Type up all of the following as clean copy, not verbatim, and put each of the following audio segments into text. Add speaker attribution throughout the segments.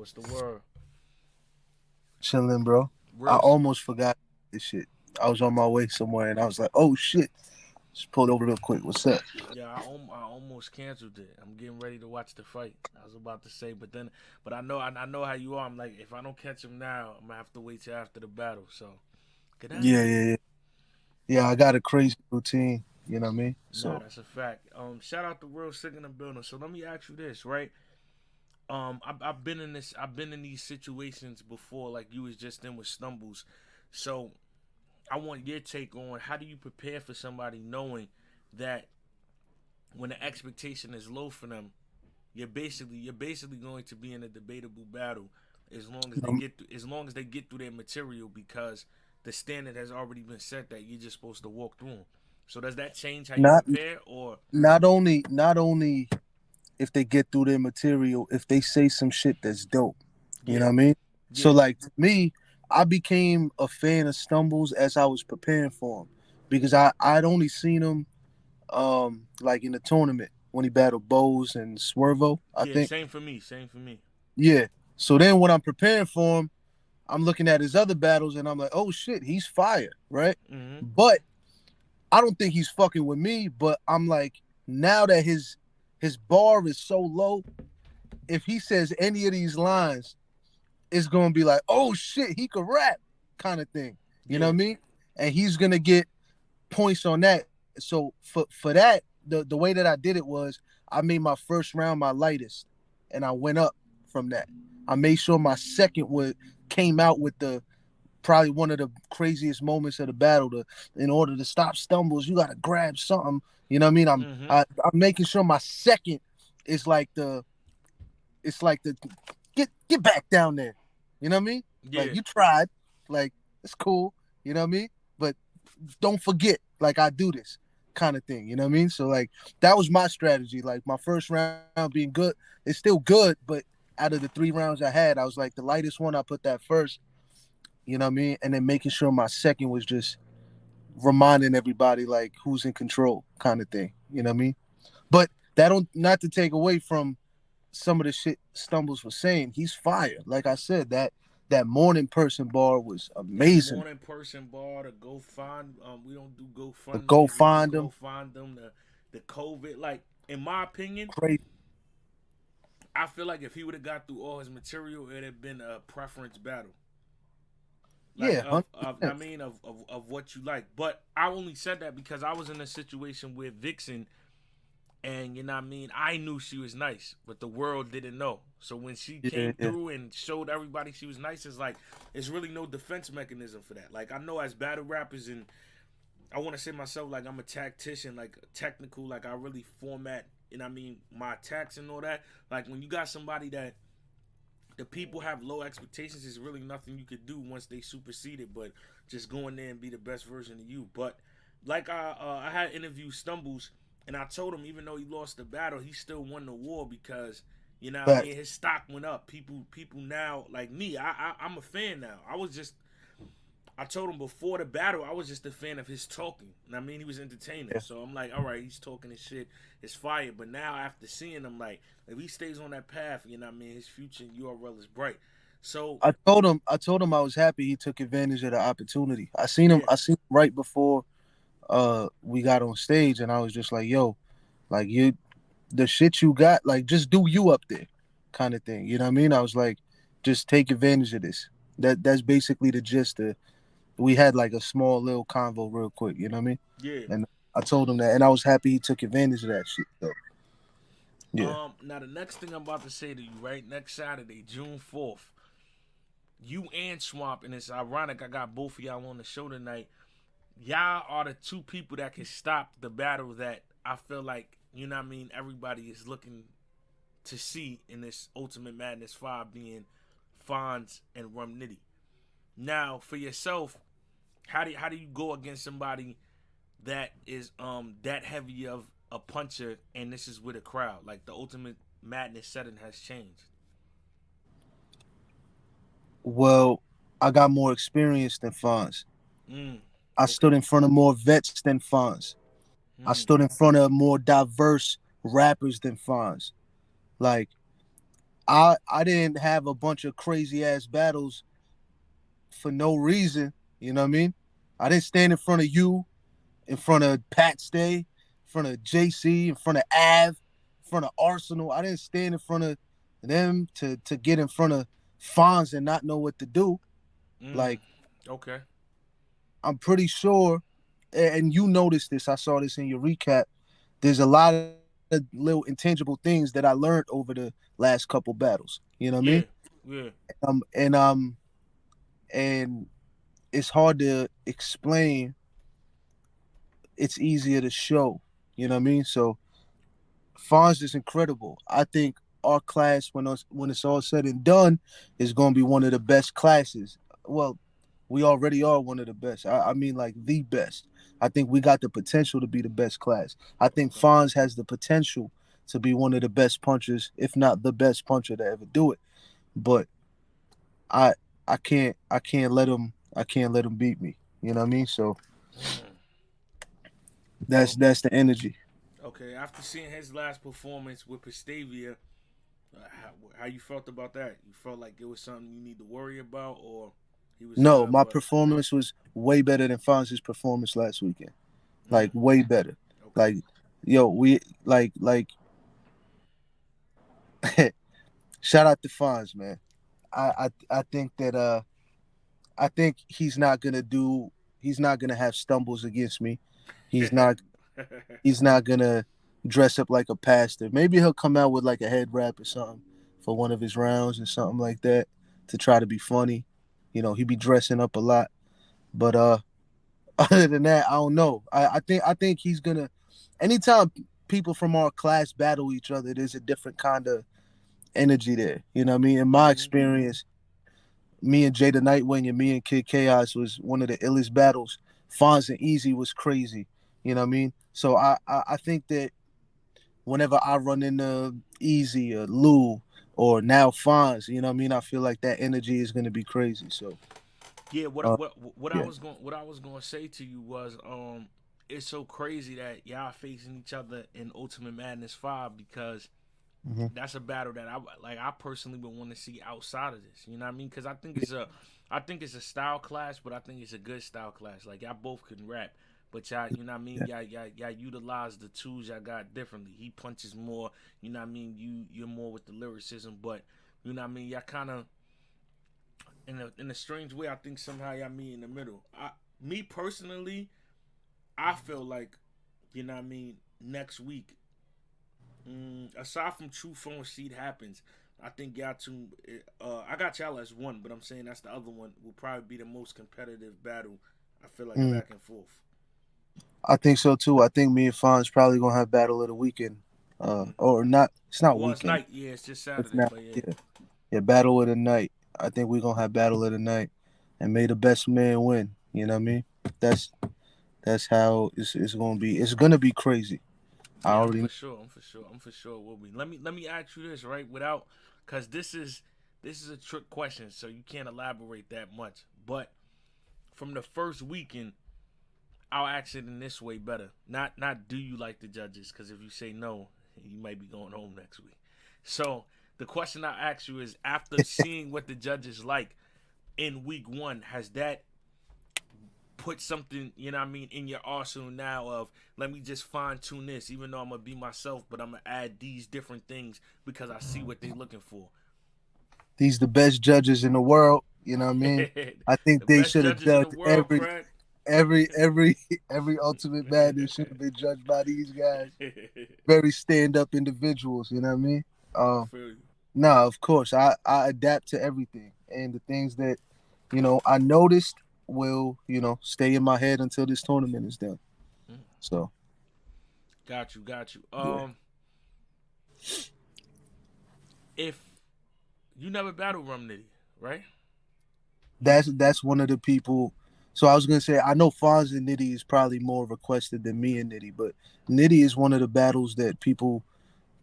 Speaker 1: What's the word?
Speaker 2: Chilling, bro. I
Speaker 1: Real.
Speaker 2: almost forgot this shit. I was on my way somewhere and I was like, oh shit. Just pulled over real quick. What's up?
Speaker 1: Yeah, I almost canceled it. I'm getting ready to watch the fight. I was about to say, but then, but I know how you are. I'm like, if I don't catch him now, I'm gonna have to wait till after the battle. So good
Speaker 2: Yeah,
Speaker 1: night.
Speaker 2: yeah, yeah. Yeah, I got a crazy routine. You know what I mean?
Speaker 1: Nah,
Speaker 2: So,
Speaker 1: that's a fact. Shout out to Real Sick in the building. So let me ask you this, right? I've been in this. I've been in these situations before, like you was just in with Stumbles. So I want your take on how do you prepare for somebody knowing that when the expectation is low for them, you're basically going to be in a debatable battle as long as
Speaker 2: um,
Speaker 1: they get through their material because the standard has already been set that you're just supposed to walk through them. So does that change how you
Speaker 2: not
Speaker 1: prepare or
Speaker 2: not only if they get through their material, if they say some shit that's dope. You know
Speaker 1: yeah
Speaker 2: what I mean? So
Speaker 1: yeah
Speaker 2: like to me, I became a fan of Stumbles as I was preparing for him. Because I'd only seen him like in the tournament when he battled Bose and Swervo, I
Speaker 1: yeah
Speaker 2: think.
Speaker 1: same for me.
Speaker 2: Yeah. So then when I'm preparing for him, I'm looking at his other battles and I'm like, oh shit, he's fire, right?
Speaker 1: Mm-hmm.
Speaker 2: But I don't think he's fucking with me. But I'm like, now that his bar is so low, if he says any of these lines, it's gonna be like, oh shit, he could rap, kind of thing. You know what
Speaker 1: Yeah
Speaker 2: I mean? And he's gonna get points on that. So for that, the way that I did it was I made my first round my lightest, and I went up from that. I made sure my second would came out with the probably one of the craziest moments of the battle. In order to stop stumbles, you gotta grab something. You know what I mean?
Speaker 1: mm-hmm
Speaker 2: I'm making sure my second is like the it's like the get back down there. You know what I mean? Like
Speaker 1: yeah
Speaker 2: you tried, like it's cool. You know what I mean? But don't forget, like I do this kind of thing. You know what I mean? So like that was my strategy. Like my first round being good, it's still good, but out of the 3 rounds I had, I was like the lightest one. I put that first. You know what I mean? And then making sure my second was just reminding everybody like who's in control, kind of thing. You know what I mean? But that don't not to take away from some of the shit Stumbles was saying. He's fire. Like I said, that morning person bar was
Speaker 1: that
Speaker 2: amazing.
Speaker 1: morning person bar to go find we don't do
Speaker 2: To go
Speaker 1: GoFundMe's, we do
Speaker 2: find
Speaker 1: go
Speaker 2: him,
Speaker 1: find them the COVID, like in my opinion.
Speaker 2: crazy.
Speaker 1: I feel like if he would have got through all his material, it'd have been a preference battle. Like
Speaker 2: Yeah, 100%.
Speaker 1: of what you like. But I only said that because I was in a situation with Vixen, and you know what I mean, I knew she was nice, but the world didn't know. So when she
Speaker 2: Yeah,
Speaker 1: came
Speaker 2: yeah.
Speaker 1: through and showed everybody she was nice, it's like it's really no defense mechanism for that. Like I know as battle rappers, and I want to say myself like I'm a tactician, like technical, like I really format, and I mean my attacks and all that. Like when you got somebody that the people have low expectations, there's really nothing you could do once they supersede it, but just go in there and be the best version of you. But like I had interviewed Stumbles, and I told him even though he lost the battle, he still won the war because you know what I
Speaker 2: Fact.
Speaker 1: mean, his stock went up. People now like me, I'm a fan now. I told him before the battle, I was just a fan of his talking. And I mean, he was entertaining.
Speaker 2: Yeah.
Speaker 1: So I'm like, all right, he's talking his shit. It's fire. But now, after seeing him, like, if he stays on that path, you know what I mean, his future in URL is bright. So,
Speaker 2: I told him I was happy he took advantage of the opportunity.
Speaker 1: yeah,
Speaker 2: I seen him right before we got on stage and I was just like, yo, like you the shit you got, like just do you up there kind of thing. You know what I mean? I was like, just take advantage of this. That's basically the gist of we had like a small little convo real quick, you know what I mean?
Speaker 1: yeah.
Speaker 2: And I told him that and I was happy he took advantage of that shit. So yeah.
Speaker 1: Now, the next thing I'm about to say to you, right? Next Saturday, June 4th, you and Swamp, and it's ironic I got both of y'all on the show tonight. Y'all are the two people that can stop the battle that I feel like, you know what I mean, everybody is looking to see in this Ultimate Madness 5 being Fonz and Rum Nitty. Now, for yourself, how do you go against somebody that is that heavy of a puncher and this is with a crowd? Like the Ultimate Madness setting has changed.
Speaker 2: Well, I got more experience than Fonz.
Speaker 1: Mm,
Speaker 2: I stood
Speaker 1: okay.
Speaker 2: in front of more vets than Fonz. I
Speaker 1: Mm,
Speaker 2: stood in front of more diverse rappers than Fonz. Like I didn't have a bunch of crazy ass battles for no reason. You know what I mean? I didn't stand in front of you, in front of Pat Stay, in front of JC, in front of Av, in front of Arsenal. I didn't stand in front of them to get in front of Fonz and not know what to do.
Speaker 1: Mm.
Speaker 2: Like,
Speaker 1: Okay.
Speaker 2: I'm pretty sure, and you noticed this. I saw this in your recap. There's a lot of little intangible things that I learned over the last couple battles. You know what I mean?
Speaker 1: Yeah. Yeah.
Speaker 2: Um, and um, and it's hard to explain. It's easier to show. You know what I mean? So Fonz is incredible. I think our class, when it's all said and done, is going to be one of the best classes. Well, we already are one of the best. I mean, like the best. I think we got the potential to be the best class. I think
Speaker 1: Okay.
Speaker 2: Fonz has the potential to be one of the best punchers, if not the best puncher to ever do it. But I I can't let him beat me. You know what I mean? So
Speaker 1: Mm.
Speaker 2: that's
Speaker 1: So
Speaker 2: that's the energy.
Speaker 1: okay, after seeing his last performance with Pistavia, how you felt about that? You felt like it was something you need to worry about, or he was
Speaker 2: No,
Speaker 1: good,
Speaker 2: my
Speaker 1: but
Speaker 2: performance was way better than Fonz's performance last weekend.
Speaker 1: mm,
Speaker 2: Like way better.
Speaker 1: okay.
Speaker 2: Like, yo, we like shout out to Fonz, man. I think that I think he's not gonna have stumbles against me. He's not he's not gonna dress up like a pastor. Maybe he'll come out with like a head wrap or something for one of his rounds or something like that to try to be funny. You know, he be dressing up a lot. But other than that, I don't know. I think he's gonna. Anytime people from our class battle each other, there's a different kind of energy there. You know what I mean? In my
Speaker 1: Hmm.
Speaker 2: experience, me and Jada Nightwing and me and Kid Chaos was one of the illest battles. Fonz and Easy was crazy. You know what I mean? So I think that whenever I run into Easy or Lou or now Fonz, you know what I mean? I feel like that energy is gonna be crazy. So
Speaker 1: Yeah,
Speaker 2: uh,
Speaker 1: what I
Speaker 2: yeah.
Speaker 1: was going to say to you was it's so crazy that y'all facing each other in Ultimate Madness 5 because
Speaker 2: Hmm.
Speaker 1: that's a battle that I personally would want to see outside of this. You know what I mean? Cuz I think it's a style clash, but I think it's a good style clash. Like y'all both can rap, but y'all, you know what I mean?
Speaker 2: Yeah.
Speaker 1: Y'all utilize the tools y'all got differently. He punches more, you know what I mean? You're more with the lyricism, but you know what I mean? Y'all kind of in a strange way, I think somehow y'all meet in the middle. Me personally, I feel like, you know what I mean, next week, aside from True Phone Seed happens, I think y'all two, I got y'all as one, but I'm saying that's the other one will probably be the most competitive battle. I feel like
Speaker 2: Mm.
Speaker 1: back and forth.
Speaker 2: I think so too. I think me and Fonz probably gonna have battle of the weekend. Or not. It's not
Speaker 1: Well, it's
Speaker 2: weekend.
Speaker 1: night, yeah, it's just
Speaker 2: It's
Speaker 1: Saturday,
Speaker 2: not.
Speaker 1: but yeah.
Speaker 2: Yeah, yeah. Battle of the night. I think we're gonna have battle of the night, and may the best man win. You know what I mean? That's that's how it's gonna be. It's gonna be crazy. I
Speaker 1: Yeah, I'm
Speaker 2: already
Speaker 1: for
Speaker 2: know.
Speaker 1: sure. I'm for sure. I'm for sure. Will be. Let me ask you this right without, cause this is a trick question, so you can't elaborate that much. But from the first weekend, I'll ask it in this way better. Not do you like the judges? Because if you say no, you might be going home next week. So the question I ask you is: after seeing what the judges like in week one, has that put something, you know what I mean, in your arsenal now of let me just fine tune this, even though I'm gonna be myself, but I'm gonna add these different things because I see what they're looking for.
Speaker 2: These the best judges in the world. You know what I mean?
Speaker 1: The
Speaker 2: I think they
Speaker 1: best
Speaker 2: should have
Speaker 1: judges in the
Speaker 2: judged
Speaker 1: world, Craig.
Speaker 2: every Ultimate Madness should have been judged by these guys. Very stand up individuals. You know what I mean?
Speaker 1: I
Speaker 2: Um,
Speaker 1: feel you.
Speaker 2: No, of course. I adapt to everything. And the things that, I noticed will, stay in my head until this tournament is done.
Speaker 1: Mm.
Speaker 2: So
Speaker 1: Got you, got you.
Speaker 2: yeah.
Speaker 1: If you never battled Rum Nitty, right?
Speaker 2: That's one of the people. So I was gonna say I know Fonz and Nitty is probably more requested than me and Nitty, but Nitty is one of the battles that people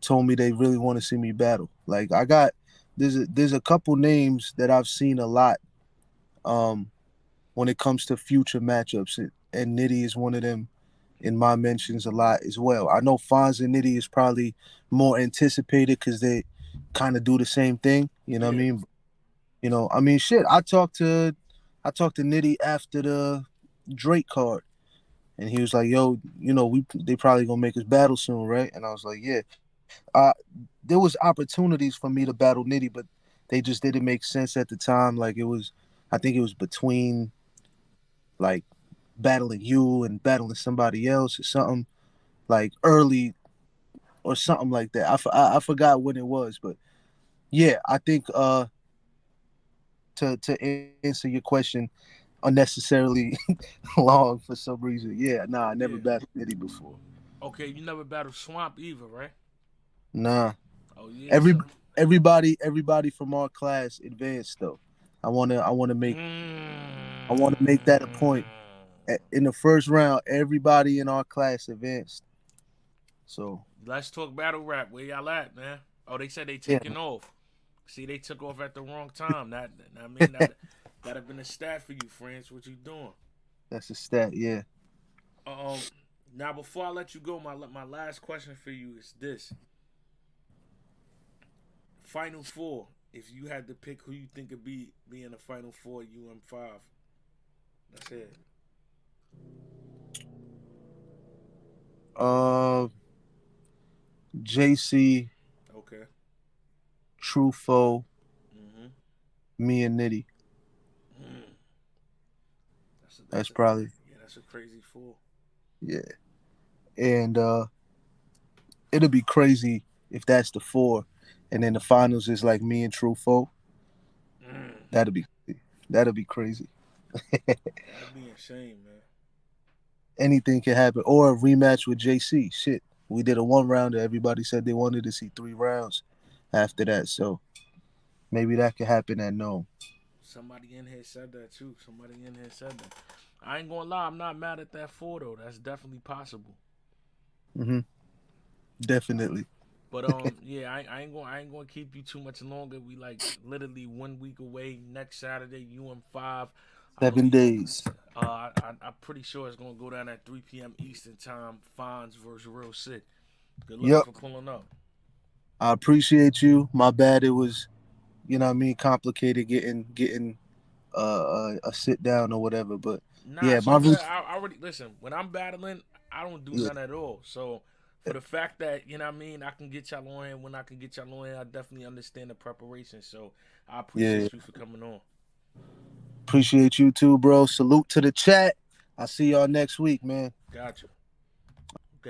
Speaker 2: told me they really want to see me battle. Like I got there's a couple names that I've seen a lot um when it comes to future matchups, and Nitty is one of them in my mentions a lot as well. I know Fonz and Nitty is probably more anticipated because kind of do the same thing. You know what I
Speaker 1: Yeah.
Speaker 2: mean? I mean, shit. I talked to Nitty after the Drake card, and he was like, "Yo, they probably gonna make us battle soon, right?" And I was like, "Yeah." Uh, there was opportunities for me to battle Nitty, but they just didn't make sense at the time. Like I think it was between like battling you and battling somebody else or something like early or something like that. I forgot when it was, but yeah, I think to answer your question unnecessarily long for some reason. Yeah, nah, I never
Speaker 1: Yeah.
Speaker 2: battled Nitty before.
Speaker 1: Okay, you never battled Swamp either, right?
Speaker 2: Nah,
Speaker 1: Oh yeah,
Speaker 2: every
Speaker 1: so
Speaker 2: everybody from our class advanced though. I want to make that a point. In the first round, everybody in our class advanced. So
Speaker 1: let's talk battle rap. Where y'all at, man? Oh, they said they
Speaker 2: yeah,
Speaker 1: taking off. See, they took off at the wrong time. I mean, that'd have been a stat for you, friends. What you doing?
Speaker 2: that's a stat. Yeah.
Speaker 1: Um, now before I let you go, my last question for you is this: Final four. If you had to pick who you think could be in the final four, UM5. That's it.
Speaker 2: Uh, JC,
Speaker 1: Okay.
Speaker 2: Trufo,
Speaker 1: Mm-hmm.
Speaker 2: me and Nitty.
Speaker 1: Mm.
Speaker 2: That's
Speaker 1: That's a
Speaker 2: probably
Speaker 1: yeah. That's a crazy four.
Speaker 2: yeah. And it'll be crazy if that's the four, and then the finals is like me and Trufo.
Speaker 1: Mm.
Speaker 2: That'll be that'll be crazy.
Speaker 1: That'd be insane, man.
Speaker 2: Anything can happen, or a rematch with JC. Shit, we did a one rounder. Everybody said they wanted to see 3 rounds after that, so maybe that could happen at no.
Speaker 1: Somebody in here said that too. Somebody in here said that. I ain't gonna lie, I'm not mad at that four though. That's definitely possible.
Speaker 2: Hmm. Definitely.
Speaker 1: But yeah, I ain't gonna keep you too much longer. We like literally 1 week away. Next Saturday, UM5. I know
Speaker 2: 7 days.
Speaker 1: I'm pretty sure it's gonna go down at 3 p.m. Eastern time. Fonz versus Real Sick. Good looking
Speaker 2: Yep.
Speaker 1: for pulling up.
Speaker 2: I appreciate you. My bad. It was, what I mean, complicated getting a sit down or whatever. But
Speaker 1: Nah,
Speaker 2: yeah,
Speaker 1: it's
Speaker 2: my
Speaker 1: all good.
Speaker 2: roots.
Speaker 1: I already listen. When I'm battling, I don't do
Speaker 2: Yeah,
Speaker 1: none at all. So for the fact that you know what I mean, I can get y'all on here. When I can get y'all on here, I definitely understand the preparation. So I
Speaker 2: yeah.
Speaker 1: appreciate you for coming on.
Speaker 2: Appreciate you too, bro. Salute to the chat. I'll see y'all next week, man.
Speaker 1: Gotcha.